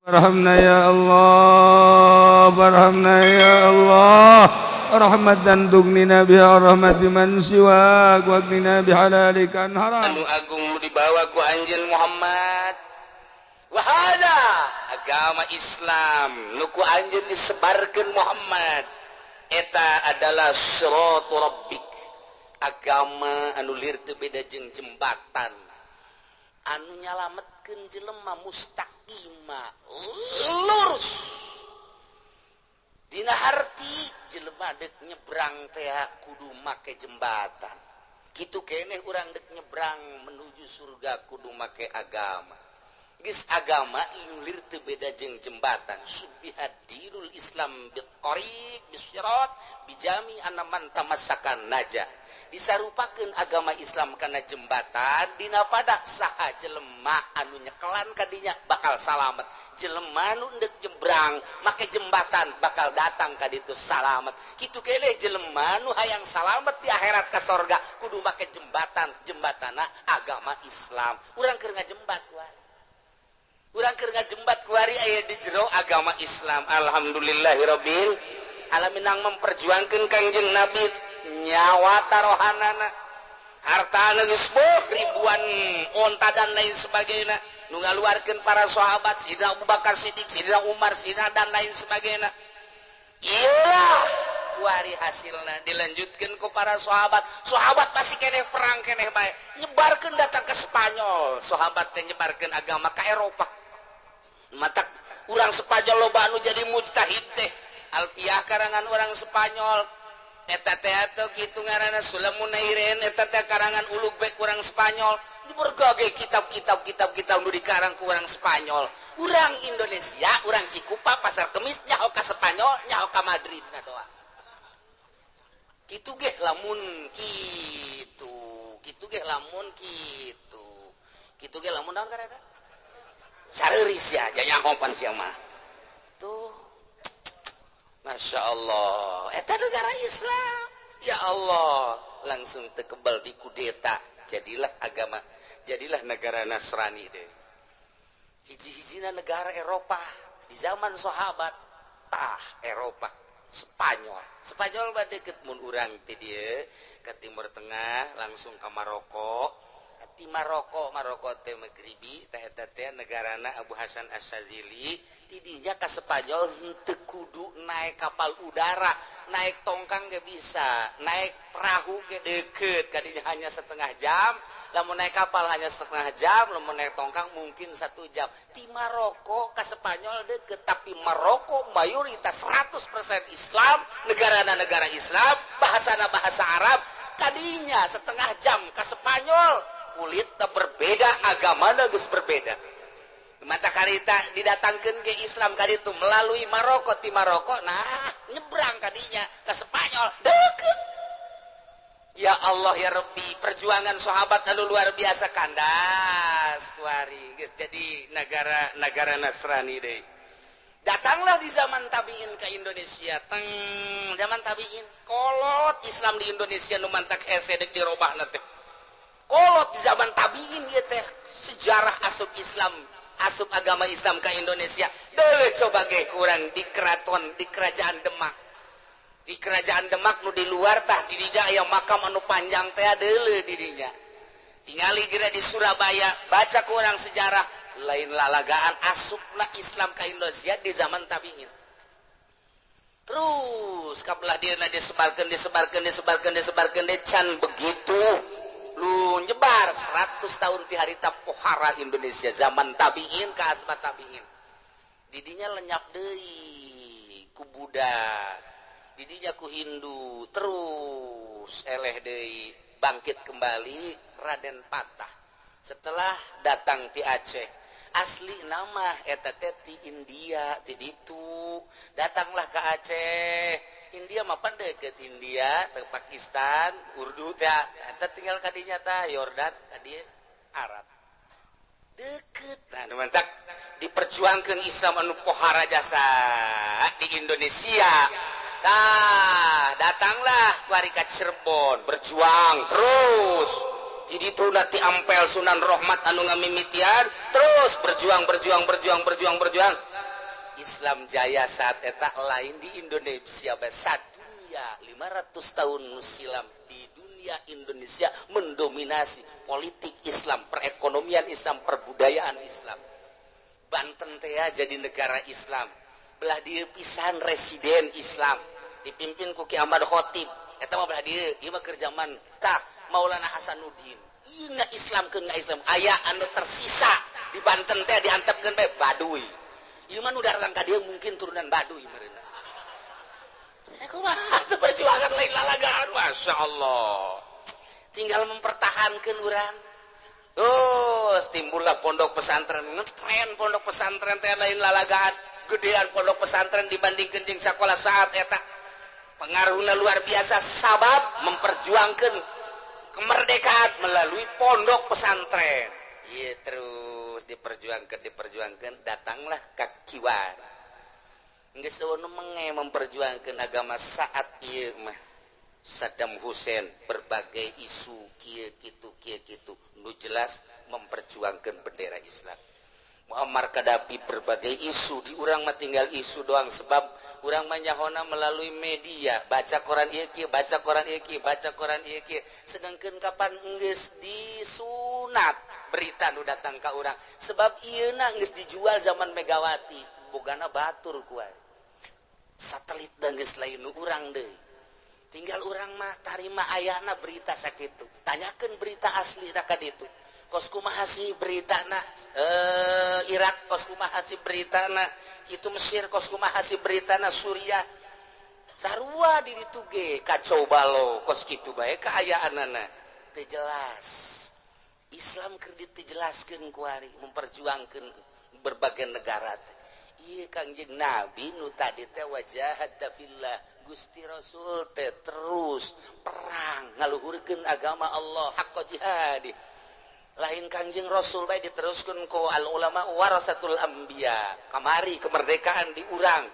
Warhamna ya Allah, warhamna ya Allah, rahmatan tughnina biha rahmati man siwak, wa qina bihalalika an haram. Anu agung dibawa ku anjeun Muhammad. Wahada agama Islam nu ku anjeun disebarkeun Muhammad. Eta adalah siratu rabbik. Agama anu lir teu beda jeung jembatan. Anu nyalametkeun jelema mustaqima lurus dina harti jelema dek nyebrang teh kudu make jembatan kitu keneh urang dek nyebrang menuju surga kudu make agama geus agama lir teu beda jeung jembatan subhadinul islam bitariq bisyirat bijami anaman tamassakan naja disarupakeun agama Islam kana jembatan dina pada saha jelema anu nyekelan kadinya bakal salamet jelema nu endek nyebrang make jembatan bakal datang ka ditu salamet kitu keneh jelema nu hayang salamet di akhirat ka sorga kudu make jembatana agama Islam urang keur ngajembat wae urang keur ngajembat kuari aya di jero agama Islam alhamdulillahirabbil alamin ang memperjuangkeun Kangjeng Nabi nyawa tarohanana hartana geus ribuan onta dan lain sebagainya nu ngaluarkeun para sahabat Sidina Abu Bakar Siddiq Sidina Umar Sidina dan lain sebagainya iyalah kuari hasilna dilanjutkeun ku para sahabat pasti keneh perang keneh bae nyebarkeun datang ke Spanyol sahabat teh nyebarkeun agama ka Eropa mata urang Spanyol loba anu jadi mujtahid teh alfiah karangan urang Spanyol eta teh atuh kitu ngaranna Sulamunairen eta teh karangan Ulugh urang Spanyol di berbagai kitab nu dikarang ku urang Spanyol urang Indonesia urang Cikupa Pasar Kemis nyaho ka Spanyol nyaho ka Madrid na doa kitu ge lamun kitu ge lamun naon kareta sareuris ya nya nyahopan sia mah tuh Masya Allah eta negara Islam ya Allah langsung tekebal dikudeta jadilah negara Nasrani deh hiji-hijina negara Eropa di zaman sahabat Eropa Spanyol mah deket mun urang ti dieu ka Timur Tengah langsung ka Maroko ti Maroko teh Maghribi teh eta teh negarana Abu Hasan Asyadzili ti dinya ka Spanyol henteu kudu naik kapal udara naik tongkang ge bisa naik perahu ge deukeut kadinya hanya setengah jam lamun naik kapal hanya setengah jam lamun naik tongkang mungkin 1 jam ti Maroko ka Spanyol deukeut tapi Maroko mayoritas 100% Islam negarana negara Islam bahasana bahasa Arab kadinya setengah jam ka Spanyol kulit berbeda agamana geus berbeda mata karita didatangkeun ke Islam ka ditu melalui Maroko ti Maroko nah nyebrang kadinya ke Spanyol deukeut ya Allah ya Rabbi perjuangan sahabat anu luar biasa kandas kuari geus jadi negara Nasrani deui datanglah di zaman tabiin ke Indonesia zaman tabiin kolot Islam di Indonesia nu mantak hese deuk dirobahna teh kolot di zaman tabiin ieu teh sejarah asup agama Islam ke Indonesia deuleu coba ge kurang di keraton di kerajaan Demak nu di luar tah di dinya aya makam anu panjang teh deuleu di dinya tingali geura di Surabaya baca ku urang sejarah lain lalagaan asupna Islam ke Indonesia di zaman tabiin terus kabelah dieuna disebarkeun can begitu lu nyebar 100 tahun ti harita pohara Indonesia zaman tabiin ka asma tabiin didinya lenyap deui ku budak didinya ku Hindu terus eleh deui bangkit kembali Raden Patah setelah datang ti Aceh asli nama eta teh ti India ti ditu datanglah ke Aceh India mah deket India ke Pakistan Urdu teh eta tinggal kadinya tah Yordan kadieu Arab deket nah mantak diperjuangkeun Islam anu pohara jasa di Indonesia datanglah kuari ka Cirebon berjuang terus jadi itu nanti ampel Sunan Rahmat anu ngamimitian terus berjuang Islam jaya saat eta lain di Indonesia basa dunia 500 tahun silam di dunia Indonesia mendominasi politik Islam, perekonomian Islam, perbudayaan Islam. Banten teh jadi negara Islam. Belah dieu pisan residen Islam dipimpin ku Ki Ahmad Khotib. Eta mah belah dieu, ieu mah keur zaman tah Maulana Hasanuddin. Ieu Islamkeun Islam. Aya anu tersisa di Banten teh diantepkeun bae Baduy. Ieu mah nu datang ka dieu mungkin turunan Baduy meureunna. Kumaha teu perjuangan lain lalagaan, masyaallah. Tinggal mempertahankan urang. Timbullah pondok pesantren, ngetren pondok pesantren teh lain lalagaan. Gedean pondok pesantren dibandingkeun jeung sakola saat eta. Pengaruhna luar biasa sabab memperjuangkan kemerdekaan melalui pondok pesantren. Ieu terus diperjuangkan datanglah ka Kiwar. Geus sawono menge memperjuangkan agama saat ieu mah. Saddam Hussein berbagai isu kieu kitu nu jelas memperjuangkan bendera Islam. Muammar Gaddafi berbagai isu di urang mah tinggal isu doang sebab urang mah nyahona melalui media baca koran ieu kieu baca koran ieu kieu baca koran ieu kieu sedangkeun kapan geus disunat berita nu datang ka urang sebab ieuna geus dijual zaman Megawati bogana batur kuat satelit dan geus lain nu urang deui tinggal urang mah tarima ayana berita sakitu tanyakeun berita asli ka ditu kos kumaha sih beritana Irak kos kumaha sih beritana kitu Mesir kos kumaha sih beritana Suriah sarua di ditu ge kacau balau kos kitu bae kaayaanana teu jelas Islam keur dijelaskeun ku ari memperjuangkeun berbagai negara teh ieu Kangjeng Nabi nu tadi teh wajahata fillah Gusti Rasul teh terus perang ngaluhurkeun agama Allah haqqa jihadi lain Kangjeng Rasul bae diteruskeun ku al ulama warasatul anbiya kamari kemerdekaan diurang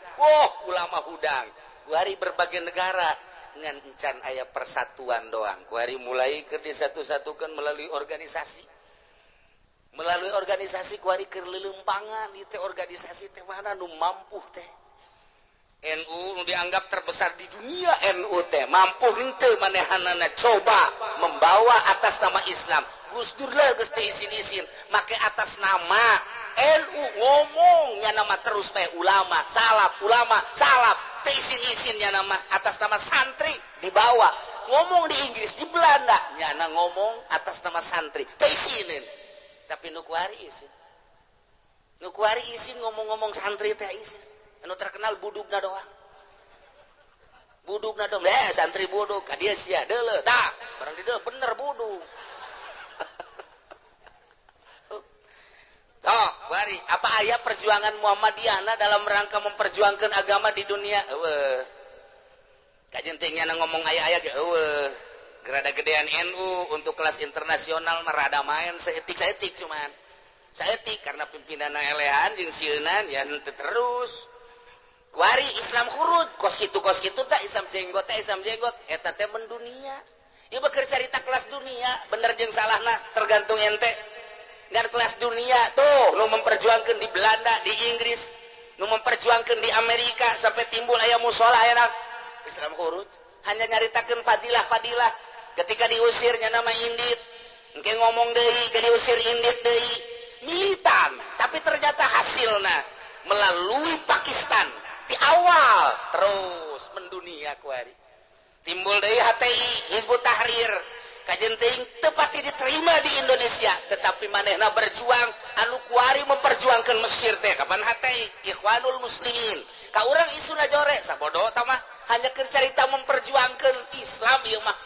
ulama hudang kuari berbagai negara ngan encan aya persatuan doang kuari mulai keur disatu-satukeun melalui organisasi kuari keur leuleumpangan ieu teh organisasi teh mana nu mampu teh NU nu dianggap terbesar di dunia NU teh mampu henteu manehanana coba membawa atas nama Islam Gus Dur lah geus teu isin-isin make atas nama NU ngomongnya nama terus bae ulama salaf teu isin-isin nya nama atas nama santri dibawa ngomong di Inggris di Belanda nyana ngomong atas nama santri teu isinin tapi nu kuari isin ngomong-ngomong santri teh isin anu terkenal budugna doang santri budug ka dia sia deuleu tah barang di deuleu bener budug toh bari apa aya perjuangan Muhammadiyahna dalam rangka memperjuangkan agama di dunia eueuh kajen teh nya ngomong aya-aya ge eueuh gerada gedean NU untuk kelas internasional mah rada main saeutik cuman saeutik karena pimpinanna elehan jeung sieunan ya henteu terus kuari Islam khurud kos kitu teh Islam jenggot eta teh mendunia ieu bakeur carita kelas dunia bener jeung salahna tergantung ente ngan kelas dunia tuh nu memperjuangkeun di Belanda di Inggris nu memperjuangkeun di Amerika sampai timbul aya mushola aya Islam khurud hanya nyaritakeun fadilah ketika diusirnya nama indit engke ngomong deui ke diusir indit deui militan tapi ternyata hasilna melalui Pakistan di awal terus mendunia kuari timbul deui HTI Hizbut Tahrir kajen teuing teu pati diterima di Indonesia tetapi manehna berjuang anu kuari memperjuangkan Mesir teh kapan HTI Ikhwanul Muslimin ka urang isuna jore sabodo tah mah hanya keur carita memperjuangkan Islam ieu mah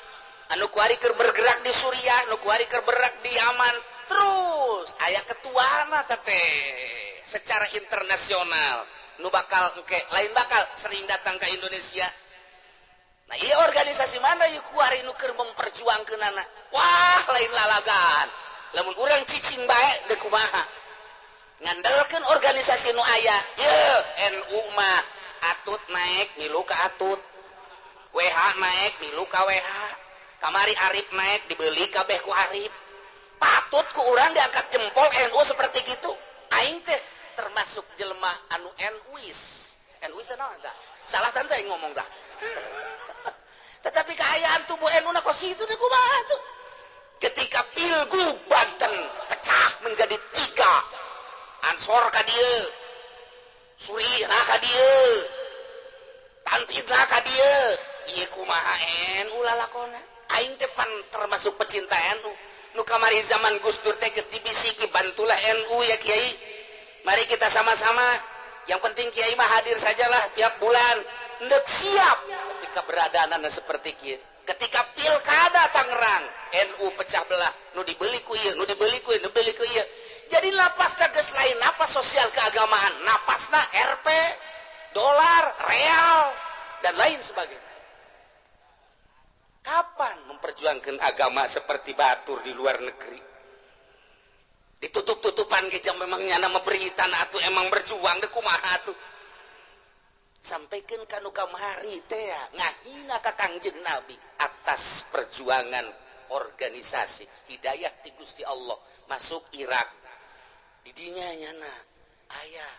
anu kuari keur bergerak di Suriah anu kuari keur bergerak di Yaman terus aya ketuana teh secara internasional nu bakal engke lain bakal sering datang ke Indonesia. Nah iya organisasi mana yuk kuari nu keur memperjuangkeunana wah lain lalagan lamun urang cicing bae deuk kumaha ngandalkeun organisasi nu aya ieu NU mah atut naik milu ka atut WH naik milu ka WH kamari Arif naik dibeli kabeh ku Arif patut ku urang diangkat jempol NU seperti gitu aing teh termasuk jelema anu NUis naon tah salah tante yang ngomong tah tetapi kekayaan tubuh NU na kos itu teh kumaha tuh ketika Pilgub Banten pecah menjadi 3 Ansor ka dieu Surina ka dieu Tanpidna ka dieu ieu kumaha NU lalakona aing teh pan termasuk pecinta NU nu kamari zaman Gus Dur teh geus dibisiki bantulah NU ya Kiai mari kita sama-sama yang penting Kiai mah hadir sajalah tiap bulan ndek siap tapi keberadaanna seperti kieu ketika pilkada Tangerang NU pecah belah nu dibeli ku ieu nu dibeli ku ieu jadi napasna geus lain napas sosial keagamaan napasna RP dolar real dan lain sebagainya kapan memperjuangkan agama seperti batur di luar negeri ditutup-tutupan ge jam memang nyana berita atau emang berjuang deh kumaha tuh sampaikan kanu kamari teh ngahina ka Kangjeng Nabi atas perjuangan organisasi hidayah ti Gusti Allah masuk Irak di dinya nyana aya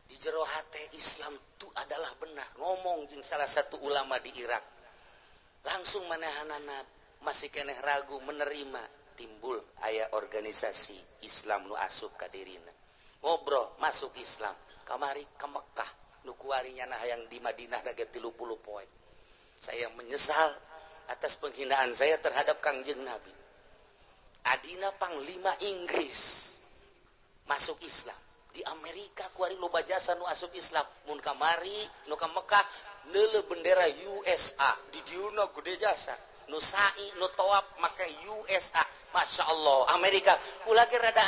di jero hate Islam itu adalah benar ngomong jeung salah satu ulama di Irak langsung manehanana masih keneh ragu menerima timbul aya organisasi Islam nu asup ka dirina ngobrol masuk Islam kamari ke Mekah nu kuarinya nah yang di Madinah dage 30 poe saya menyesal atas penghinaan saya terhadap Kangjeng Nabi adina panglima Inggris masuk Islam di Amerika kuari loba jasa nu asup Islam mun kamari nu ka Mekah neuleuh bendera USA di diuna gede jasa nu sa'i nu tawaf make USA Masya Allah Amerika ulah ge rada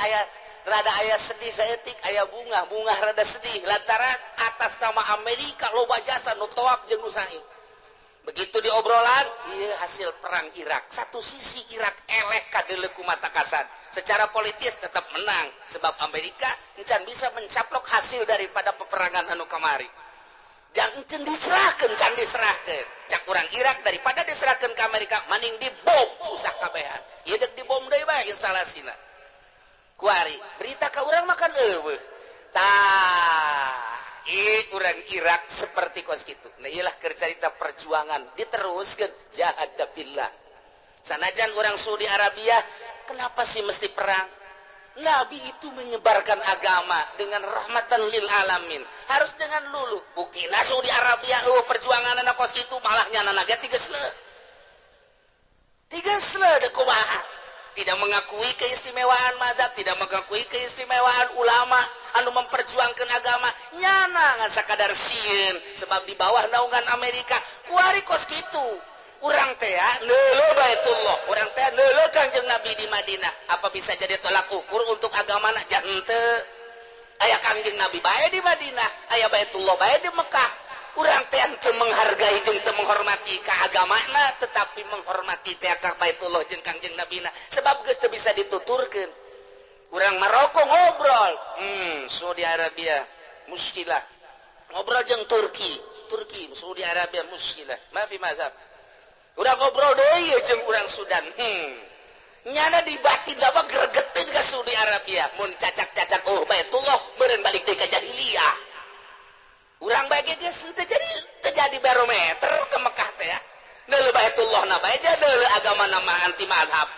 aya sedih saeutik aya bunga rada sedih lantaran atas nama Amerika loba jasa nu tawaf jeung nu sa'i begitu di obrolan ieu hasil perang Irak satu sisi Irak eleh kadeuleu ku mata kasar secara politis tetap menang sebab Amerika encan bisa mencaplok hasil daripada peperangan anu kamari jangan can diserahkan cak urang Irak daripada diserahkan ke Amerika maning dibom susah kabehan ieu deuk dibom deui bae instalasina kuari berita ka urang makan eueuh tah urang Irak seperti kos kitu nah iyalah keur carita perjuangan diteruskeun jahada billah sanajan urang Saudi Arabia kenapa sih mesti perang Nabi itu menyebarkan agama dengan rahmatan lil alamin. Harus dengan lulu. Bukina Saudi Arabia perjuangan anak kos itu malahnya anak tiga sele de kumaha. Tidak mengakui keistimewaan mazhab, tidak mengakui keistimewaan ulama anu memperjuangkan agama. Nyana ngan sakadar sieun sebab di bawah naungan Amerika kuari kos kitu. Urang teh neuleuh Baitullah, urang teh neuleuh Kangjeng Nabi di Madinah. Apa bisa jadi tolak ukur untuk agamana? Jan henteu. Aya Kangjeng Nabi bae di Madinah, aya Baitullah bae di Mekah. Urang teh teu menghargai jeung teu menghormati ka agamana, tetapi menghormati teh ka Baitullah jeung Kangjeng Nabina. Sebab geus teu bisa dituturkeun. Urang Maroko ngobrol, Saudi Arabia muskilah. Ngobrol jeung Turki, Saudi Arabia muskilah. Maafi mazhab. Urang ngobrol deui jeung urang Sudan. Nyana di batin apa gregetin ke Saudi Arabia. Mun cacak-cacak Baitullah beureun balik deui ka jahiliyah. Urang bae geus terjadi barometer ke Mekah teh ya. Neuleuh Baitullah na bae jadi neuleuh agama nama anti madhab.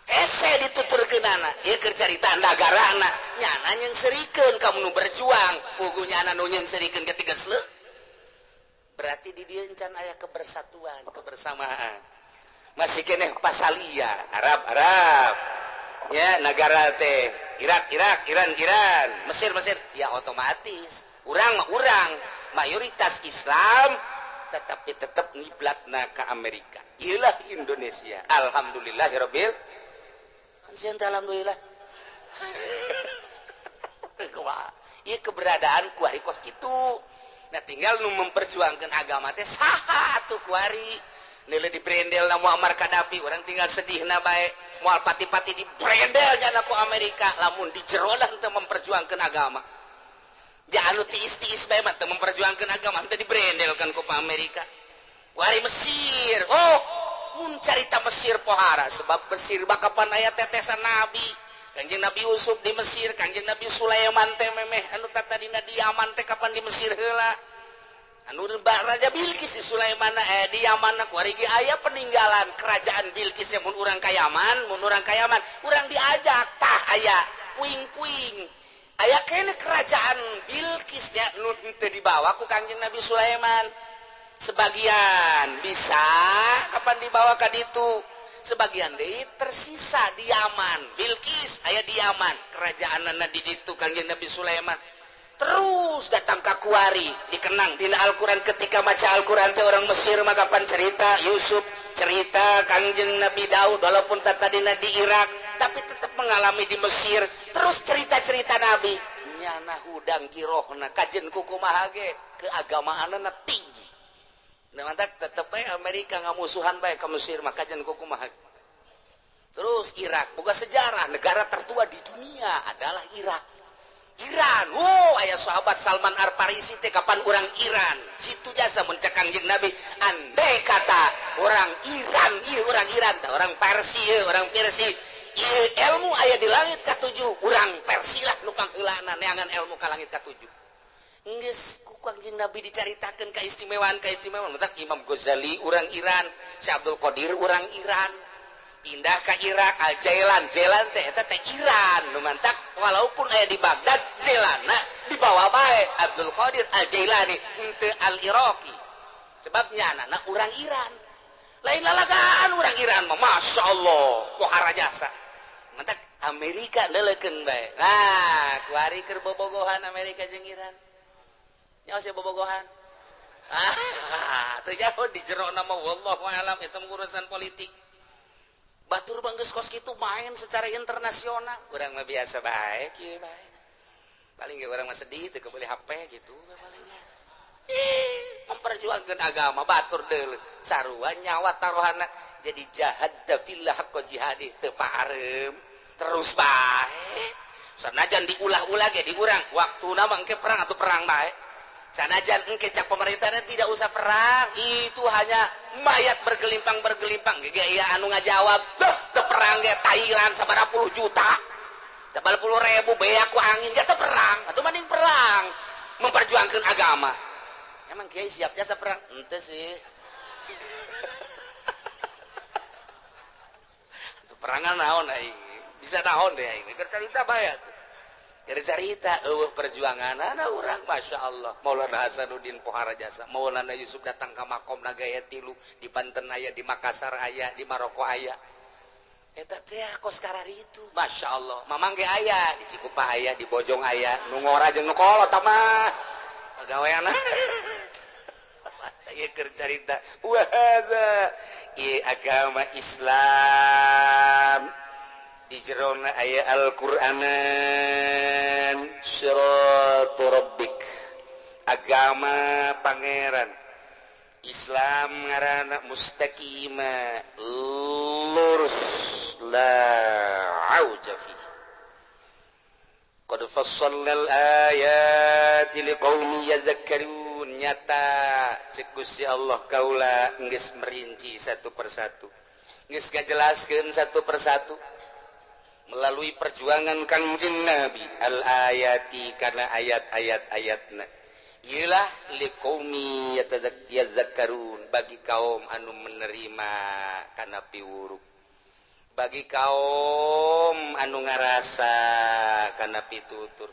Hese dituturkeunana, ieu keur carita nagarana. Nyana nyeun serikeun kamu nu berjuang, puguh nyana nu nyeun serikeun ketiga sele. Berarti di dieu encan aya kebersatuan, kebersamaan. Masih keneh pasalia, Arab. Ya, negara teh Irak, Iran, Mesir, ya otomatis. Urang mayoritas Islam tetapi tetap ngiblatna ke Amerika. Iyalah Indonesia. Alhamdulillahirabbil alamin. Alhamdulillah. Ieu keberadaan kuari kos kitu. Nah tinggal nu memperjuangkan agama teh saha atuh kuari neuleuh di brendel na Muammar Gaddafi urang tinggal sedihna bae moal pati-pati di brendel nya ku Amerika lamun di jero lah teu memperjuangkan agama ja anu tiis-tiis bae mah teu memperjuangkan agama teu di brendelkan ku Amerika kuari Mesir mun carita Mesir pohara sebab Mesir bakapan aya tetesan Nabi Kanjeng Nabi Yusuf di Mesir, Kanjeng Nabi Sulaiman teh memeh anu tata dina di Yaman teh kapan di Mesir heula. Anu Raja Bilqis di Sulaiman di Yaman kuarigi aya peninggalan kerajaan Bilqis mun urang ka Yaman, urang diajak tah aya puing-puing. Aya kene kerajaan Bilqis nya nu teu dibawa ku Kanjeng Nabi Sulaiman. Sebagian bisa kapan dibawa ka ditu. Sebagian deui tersisa di Yaman. Bilqis aya di Yaman, kerajaanna di ditu Kanjeng Nabi Sulaiman. Terus datang ka kuari dikenang dina Al-Qur'an ketika maca Al-Qur'an teh orang Mesir mah kapan cerita Yusuf, cerita Kanjeng Nabi Daud walaupun tadina di Irak tapi tetap mengalami di Mesir. Terus cerita-cerita Nabi nyana hudang girohna kajen kukumaha ge keagamaanna tinggi. Nah, mantak tetep Amerika ngamusuhan bae ka Mesir maka jan kukumaha. Terus Irak boga sejarah negara tertua di dunia adalah Irak. Iran, aya sahabat Salman Al-Farisi teh kapan orang Iran. Situ jasa muncak Kanjeng Nabi andai kata orang Iran, orang Iran, orang Persia, orang Persia. Ilmu aya di langit ka-7, orang Persia nu pangheulana neangan ilmu ka langit ka-7. Geus ku Kanjeng Nabi dicaritakeun keistimewaan mentak Imam Ghazali urang Iran, Syekh Abdul Qadir urang Iran. Pindah ka Irak Al-Jailan teh eta teh Iran nu mantak walaupun aya di Baghdad Jailana dibawa bae Abdul Qadir Al-Jailani henteu Al-Iraqi. Sebab nyanana urang Iran. Lain lalagaan urang Iran mah masyaallah pohara jasa. Mantak Amerika leuleukeun bae. Nah, kuari keur bobogohan Amerika jeung Iran. Nyawa sia bobogohan. Teu jauh di jero nama wallahu alam eta urusan politik. Batur banggeus kos kitu main secara internasional. Urang mah biasa bae kieu bae. Paling ge urang mah sedih teu kebeuli HP gitu palingnya. Memperjuangkeun agama batur deuleu. Sarua nyawa taruhanna jadi jahad fillah haqqa jihadi teu paarem. Terus bae. Sanajan diulah-ulah ge di urang waktuna mah engke perang atuh perang bae. Sanajan engke cak pemerintahnya tidak usah perang, itu hanya mayat bergelimpang ge anu ngajawab teu perang ge Thailand sabaraha puluh juta 80.000 bea ku angin ge teu perang atuh mending perang memperjuangkeun agama. Emang kiai siap jasa perang henteu sih. Atuh perangan naon aing bisa naon deh aing keur carita bae atuh. Cerita perjuangan anak orang Masya Allah Maulana Hasanuddin Pohara Jasa Maulana Yusuf datang ke makom Nagaya Tilu di Banten aya di Makassar aya di Maroko aya eta teh kos karar itu Masya Allah mamangge aya di Cikupah aya di Bojong aya nu ngora jeung nu kolot mah pagaweana ieu keur carita wa hadza agama Islam di jerona aya Al-Qur'anan Siratu Rabbik agama pangeran Islam ngaranna mustaqima lurus la auja fi qad fassalnal ayati liqaumin yadhakkarun nyata ceuk Gusti Allah kaula geus merinci satu persatu geus ngajelaskeun satu persatu melalui perjuangan Kanjeng Nabi al-ayati karena ayat-ayatna ialah liqaumi yatadzakkarun bagi kaum anu menerima kana piwuruk bagi kaum anu ngarasa kana pitutur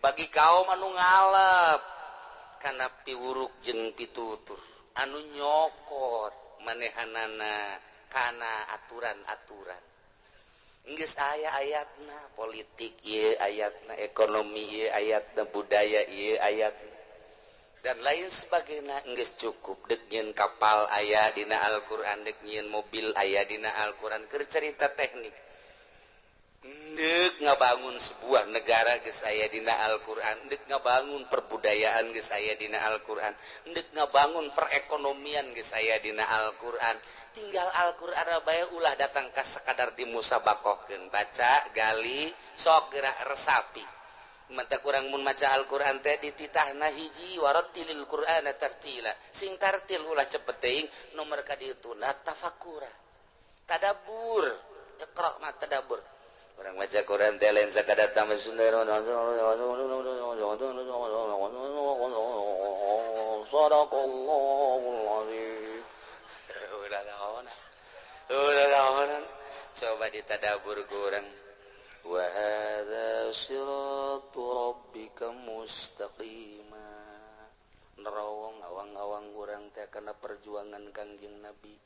bagi kaum anu ngalap kana piwuruk jeung pitutur anu nyokot manehanana kana aturan-aturan. Geus aya ayatna politik ieu ayatna ekonomi ieu ayatna budaya ieu ayatna dan lain sebagainya geus cukup deuk nyieun kapal aya dina Al-Qur'an deuk nyieun mobil aya dina Al-Qur'an keur cerita teknik deuk ngabangun sebuah negara geus aya dina Al-Qur'an deuk ngabangun perbudayaan geus aya dina Al-Qur'an deuk ngabangun perekonomian geus aya dina Al-Qur'an tinggal Al-Qur'an bae ulah datang ka sakadar dimusabaqahkeun baca gali sok geura resapi mata kurang mun maca Al-Qur'an teh dititahna hiji warattilil Qur'ana tartila sing tartil ulah cepet teuing nomor ka ditu tafakura tadabbur iqra ma tadabbur orang maca Quran teh lain sakada tamah Sunda sadaqallahul azim ulah coba ditadabur kurang wa hadza siratu rabbika mustaqima nerawong awang-awang urang teh kana perjuangan Kangjeng Nabi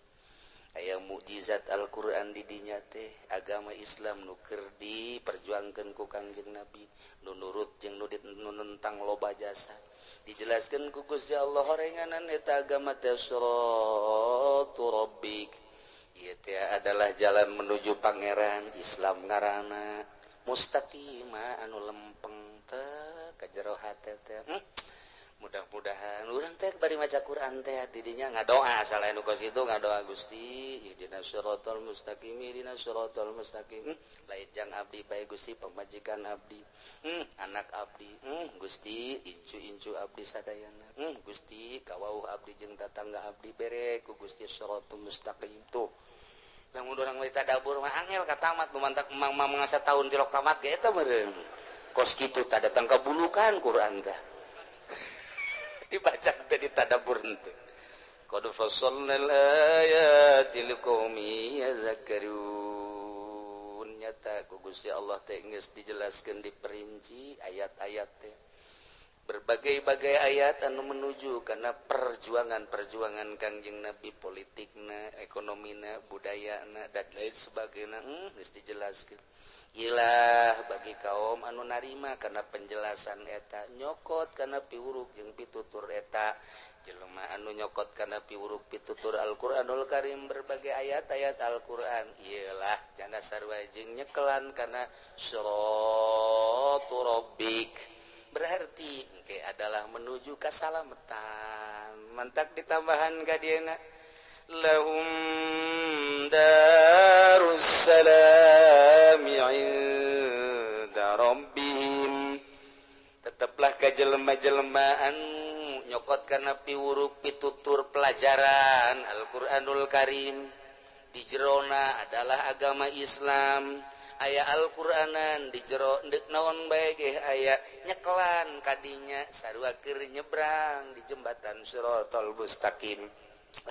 aya mukjizat Al-Qur'an di dinya teh agama Islam nu keur diperjuangkeun ku Kangjeng Nabi nu nurut jeung nu nentang loba jasa dijelaskeun ku Gusti Allah horenganan eta agama teh siratu rabbik ieu teh adalah jalan menuju pangeran Islam ngaranna mustaqima anu lempeng teh ka jero hate teh mudah-mudahan urang teh bari maca Quran teh didinya ngadoa salain nu kos itu ngadoa Gusti ihdinas siratal mustaqim ihdinas siratal mustaqim lain abdi bae Gusti pamajikan abdi anak abdi Gusti incu-incu abdi sadayana Gusti kawauh abdi jeung tatangga abdi bere ku Gusti siratal mustaqim tuh lamun urang we tadabur mah angel ka tamat memantak emang mangasa taun tilok tamat ge eta meureun kos kitu tah datang ka bulukan Quran teh dibaca teh ditadabur teh qad fassalnal ayati liqaumi yazakkarun nyata ku Gusti Allah teh geus dijelaskeun diperinci ayat-ayat teh berbagai-bagai ayat anu menuju kana perjuangan Kangjeng Nabi politikna ekonomina budayana dan lain sebagainya geus dijelaskeun ilah bagi kaum anu narima karena penjelasan eta nyokot karena piuruk jeung pitutur eta jelema anu nyokot karena piuruk pitutur Al-Qur'anul Karim berbagai ayat-ayat Al-Qur'an iyalah jana sarua jeung nyekelan karena siratul rabbik berarti engke adalah menuju kasalamatan mantak ditambahan ka dieuna lahum darussalami inda rabbihim tetaplah ka jelema-jelema anu nyokot kana piwuruk pitutur pelajaran Al-Qur'anul Karim di jerona adalah agama Islam aya Al-Qur'anan di jero deuk naon bae ge aya nyekelan kadinya sarua keur nyebrang di jembatan Shiratal Mustaqim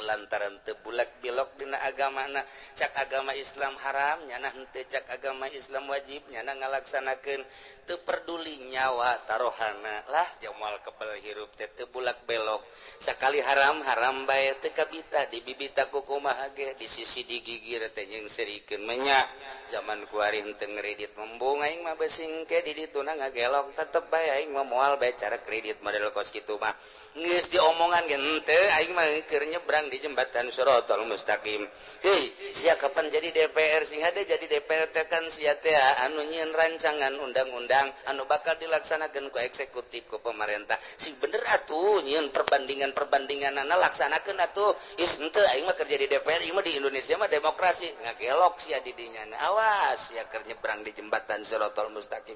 lantaran teu bulak bilok dina agamana cak agama Islam haram nyana henteu cak agama Islam wajib nyana ngalaksanakeun teu peduli nyawa tarohana lah jamal kebal hirup teh teu bulak belok sakali haram bae teu kabita di bibita ku kumaha ge di sisi di gigir teh nyeungsirikeun menya zaman kuari henteu ngredit membung aing mah besing ke di dituna ngagelok tetep bae aing mah moal bae cara kredit model kos kitu mah geus diomongan ge henteu aing mah keur nyebrang di jembatan Shiratal Mustaqim. Hei, sia kapan jadi DPR sing hade jadi DPR teh kan sia teh anu nyieun rancangan undang-undang anu bakal dilaksanakeun ku eksekutif ku pemerintah. Sing bener atuh nyieun perbandingan-perbandinganana laksanakeun atuh. Is henteu aing mah kerja di DPR ieu mah di Indonesia mah demokrasi. Ngagelok sia di dinya. Awas sia keur nyebrang di jembatan Shiratal Mustaqim.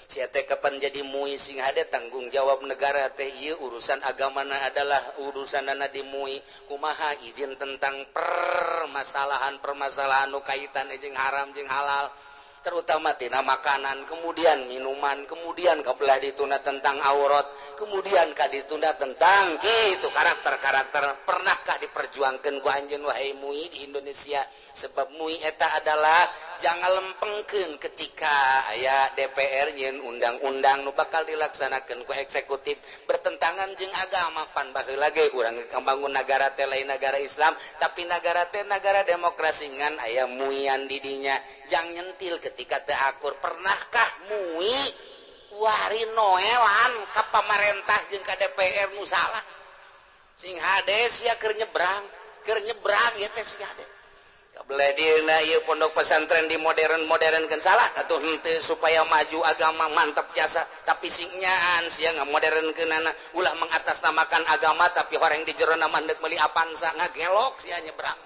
Sia teh kapan jadi MUI sing hade tanggung jawab negara teh ieu urusan agamana adalah urusanana di MUI kumaha izin tentang permasalahan nu kaitan jeung haram jeung halal terutama tina makanan kemudian minuman kemudian kabelah ditunda tentang aurat kemudian ka ditunda tentang kitu karakter-karakter pernahkah diperjuangkeun ku anjeun wahai MUI di Indonesia sebab MUI eta adalah jangan lempengkeun ketika aya DPR nyieun undang-undang nu bakal dilaksanakeun ku eksekutif bertentangan jeung agama pan baheula ge urang kambangun negara teh lain negara Islam tapi negara teh negara demokrasi ngan aya MUI-an di dinya jang nyentil ketika teu akur pernahkah MUI wari noelan ka pamarentah jeung ka DPR nu salah sing hade sia keur nyebrang ieu teh sia hade kabelah dieuna ieu pondok pesantren di modern-modernkeun salah atuh henteu supaya maju agama mantap jasa tapi sing nyaan sia ngamodernkeunana ulah mengatasnamakan agama tapi horeng di jero na mandek meuli apansa ngagelok sia nyebrang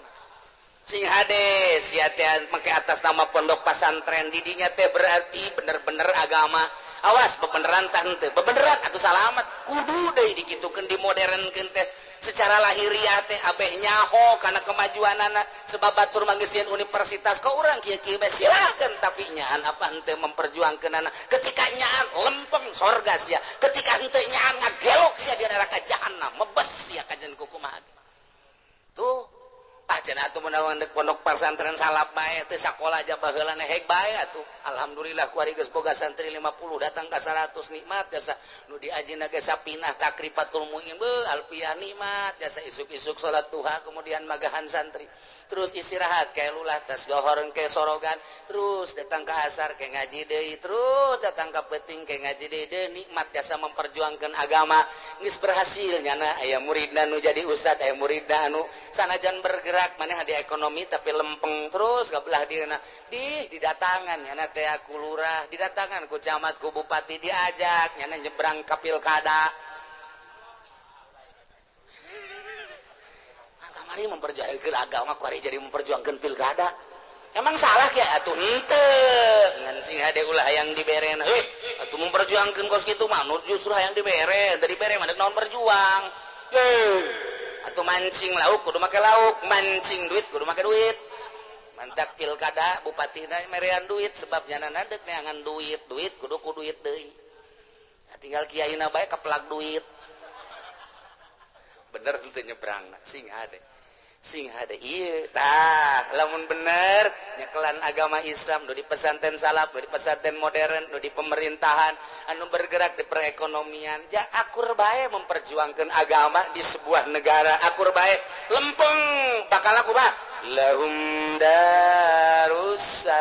sing hade sia teh make atas nama pondok pesantren di dinya teh berarti bener-bener agama awas bebeneran tah henteu bebeneran atuh salamet kudu deui dikitukeun dimodernkeun teh secara lahiriah teh abeh nyaho karena kemajuan anak sebab batur manggisian universitas kok orang kieu-kieu silakan tapi nyaan apa henteu memperjuangkeun anak ketika nyaan lempeng sorga sia ketika henteu nyaan ngagelok sia di neraka jahanam mebes sia kajen kukumaha tuh cenah atuh menawan dek pondok pesantren salap bae teh sakola aja baheula heg bae atuh alhamdulillah ku ari geus boga santri 50 datang ka 100 nikmat jasa nu diajina ge sapinah takrifatul muin alfiah nikmat jasa isuk-isuk salat duha kemudian magahan santri terus istirahat kayak lulah tas dohor ke sorogan terus datang ke asar kayak ngaji deui terus datang ke peting kayak ngaji deui nikmat jasa memperjuangkan agama geus berhasil nyana aya muridna nu jadi ustad aya muridna anu sanajan bergerak maneh di ekonomi tapi lempeng terus kabelah dieuna didatangan nyana teh aku lurah didatangan ku camat ku bupati diajak nyana nyebrang ka pilkada mari memperjuangkan agama ku jadi memperjuangkan pilkada emang salah ya atuh henteu ngan sing hade ulah yang diberen atuh memperjuangkan kos kitu mah justru yang dibere tadi bere mah naon berjuang atuh mancing lauk kudu make lauk mancing duit kudu make duit mantak pilkada bupatina merean duit sebab nyana nadek neangan duit kudu ku duit deui tinggal kiaina bae keplak duit bener henteu nyebrangna sing hade iya tah lamun bener nyekelan agama Islam nu di pesantren salaf nu di pesantren modern nu di pemerintahan anu bergerak di perekonomian ja akur bae memperjuangkan agama di sebuah negara akur bae lempeng bakal aku bah lahum darussalam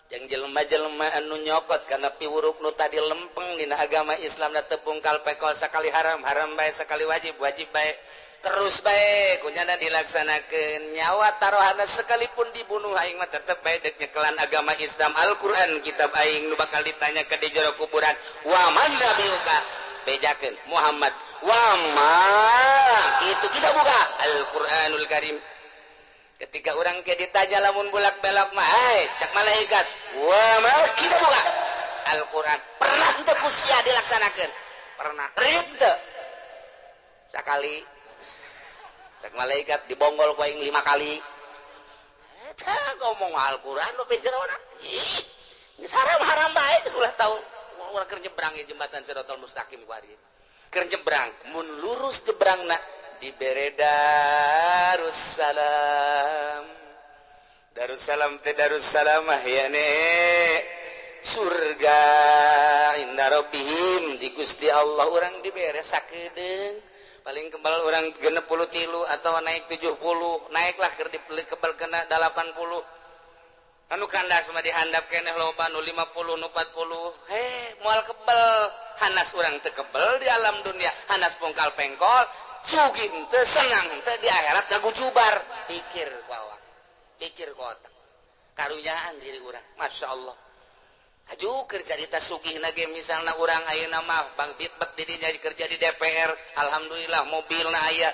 yang jelema-jelema anu nyokot kana piwuruk nu tadi lempeng dina agama Islam da tepung kalpekol sakali haram bae sakali wajib bae terus baik kunyana dilaksanakan nyawa taruhana sekalipun dibunuh aing mah tetep bae dek nyekelan agama Islam Al-Qur'an kitab aing nu bakal ditanya ke di jero kuburan wa man nabiyuka bejakeun Muhammad wa ma itu kita buka Al-Qur'anul Karim ketika orang ke ditanya lamun bulak-belak mah cak malaikat wa ma kita buka Al-Qur'an pernah teu kusia dilaksanakeun pernah teu sakali sak malaikat dibonggol ku aing 5 kali eta ngomong Al-Qur'an lo bejerona ih geus haram bae geus ulah tahu urang keur nyebrang jembatan Siratal Mustaqim ku ari keur nyebrang mun lurus nyebrangna dibere Darussalam teh Darussalam ya nek surga inna rabbihim di Gusti Allah urang dibere sakedeung paling kebal orang 63 atau naik 70 naiklah keur dibeli kebal kena 80 anu kandas mah dihandap keneh loba nu 50 nu 40 moal kebal hanas urang teu kebal di alam dunia hanas pungkal pengkol sugih teu senang teu di akhirat ngagujubar pikir ku awak pikir ku otak karunyaan diri urang masyaallah aju kerja di tasugih nage misalnya orang ayeuna mah Bang Bitbet didinya kerja di DPR alhamdulillah mobilna aya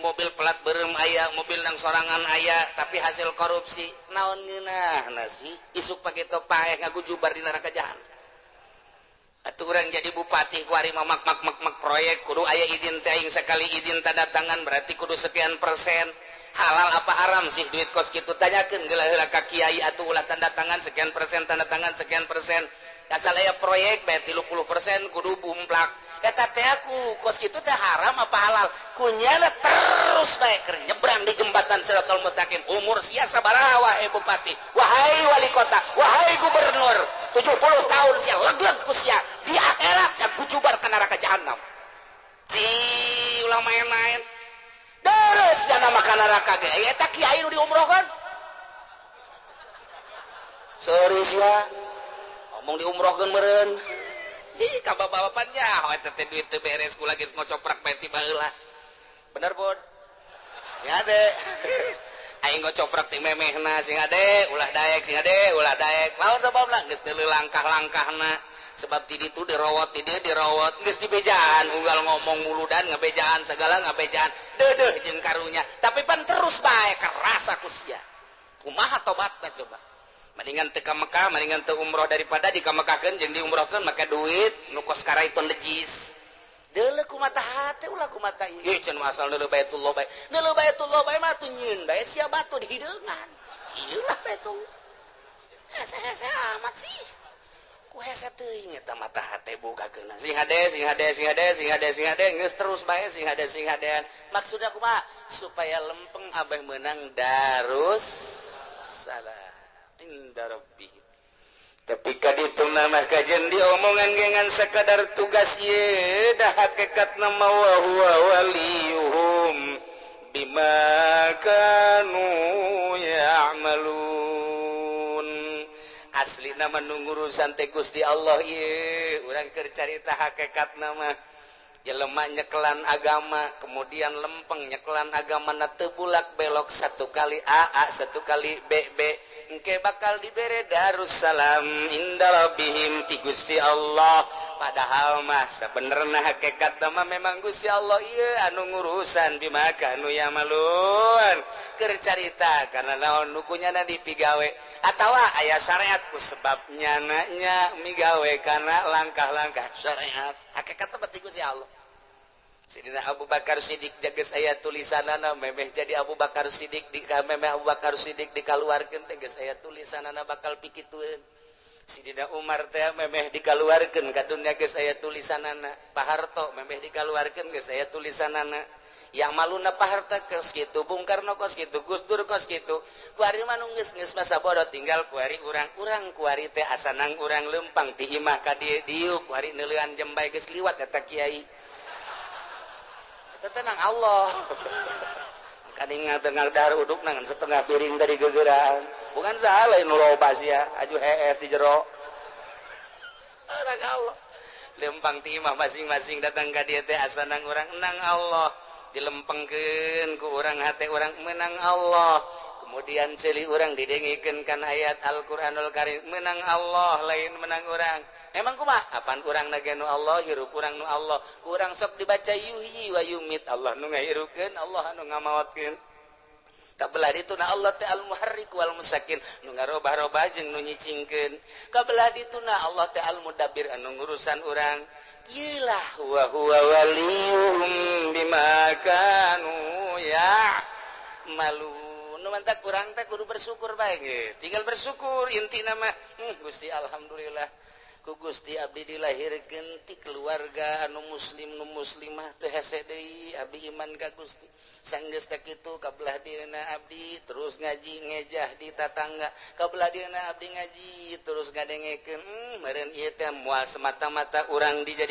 mobil plat beureum aya mobil nang sorangan aya tapi hasil korupsi naon ngeunah nasi isuk pake topaeh ngagujubar di neraka jahanam atuh urang jadi bupati ku ari mak proyek kudu aya izin teh aing sekali izin tanda tangan berarti kudu sekian persen halal apa haram sih duit kos kitu tanyakeun geula ka kiai atuh ulah tanda tangan sekian persen tanda tangan sekian persen asal aya proyek bae 30% kudu bumplak eta teh aku kos kitu teh haram apa halal kunyana terus bae keur nyebrang di jembatan Siratal Mustaqim umur sia sabaraha wae bupati wahai wali kota wahai gubernur 70 tahun sia legleg ku sia di akhirat kujubar ka neraka jahanam ci ulah main-main terus jangan makan neraka ge eta kiai nu diumrohkeun serius ya ngomong diumrohkeun meureun ih ka bapak-bapaknya eta teh duit teu beres ku lagi ngocoprak bae ti baheula bener bod sing ade aing ngocoprak ti memehna sing ade ulah daek lawan sababna geus teu langkah-langkahna sebab ti ditu dirawat ti dieu dirawat geus dibejaan unggal ngomong muludan ngabejaan segala ngabejaan deudeuh jeung karunya tapi pan terus bae kerasa ku sia kumaha tobatna coba mendingan teu ka Mekah mendingan teu umroh daripada di ka Mekahkeun jeung diumrohkeun make duit nu kos karaiton lejis deuleu ku mata hate ulah ku mata ieu can asal deuleu Baitullah bae deuleu Baitullah bae mah tuh nyieun bae sia batu di hideungan ieu lah Baitullah hese amat sih ku hese teuing eta mata hate bukakeun sing hade geus terus bae sing hadean maksudna kumaha supaya lempeng abah menang darus salam inda rabbih tapi kaditu nama kajian diomongan gengan sekadar tugas ye dah hakikat nama wa huwa waliyuhum bima kanu ya'malun asli nama nungurusan teh Gusti Allah ye urang keur carita hakikat nama jelema nyekelan agama kemudian lempeng nyekelan agama na teu bulak belok satu kali AA satu kali BB engke bakal dibere Darussalam inda rabbihim ti Gusti Allah padahal mah sabenerna hakikat mah memang Gusti Allah ieu anu ngurusan bimaka anu yamalun keur carita karena naon nukunyana dipigawe atawa aya syariat ku sebabnya nya migawe kana langkah-langkah syariat hakikat teh ti Gusti Allah. Sidina Abu Bakar Siddiq jages aya tulisanana memeh jadi Abu Bakar Siddiq di memeh Abu Bakar Siddiq dikaluarkeun teh geus aya tulisanana bakal pikitueun. Sidina Umar teh memeh dikaluarkeun ka dunya geus aya tulisanana. Pak Harto memeh dikaluarkeun geus aya tulisanana. Yang maluna Pak Harto kos kitu, Bung Karno kos kitu, Gus Dur kos kitu. Kuari mah geus masa bodoh tinggal kuari urang kuari teh asanang urang lempang di imah ka dieu kuari neuleuan jembai geus liwat eta kiai. Tenang Allah kadang tengah dar uduk nangan setengah piring dari gegeran bukan salah nu loba sia aju hees di jero orang Allah lempang timah masing-masing datang ka dieu teh asanang urang enang Allah dilempengkeun ku urang hate urang menang Allah kemudian ceuli urang didengikeun kana ayat Al-Qur'anul Karim menang Allah lain menang urang emang kumaha apaan urang nagenu Allah hirup urang nu Allah kurang sok dibaca yuhyi wa yumit Allah nu ngahirukeun Allah anu ngamaotkeun kabelah dituna Allah teh al-muharrik wal musakin nu ngarobah-robah jeung nu nyicingkeun kabelah dituna Allah teh al-mudabbir anu ngurusan urang ieulah wa huwa waliyuhum bima kanu ya'malun nu mantap urang teh kudu bersyukur bae geus tinggal bersyukur intina mah Gusti alhamdulillah ku Gusti abdi dilahirkeun ti keluarga anu muslim nu muslimah teu hese deui abdi iman ka Gusti sanggeus teh kitu kabelah dieuna abdi terus ngaji ngejah di tatangga kabelah dieuna abdi ngaji terus ngadengekeun meureun ieu teh moal semata-mata urang dijadi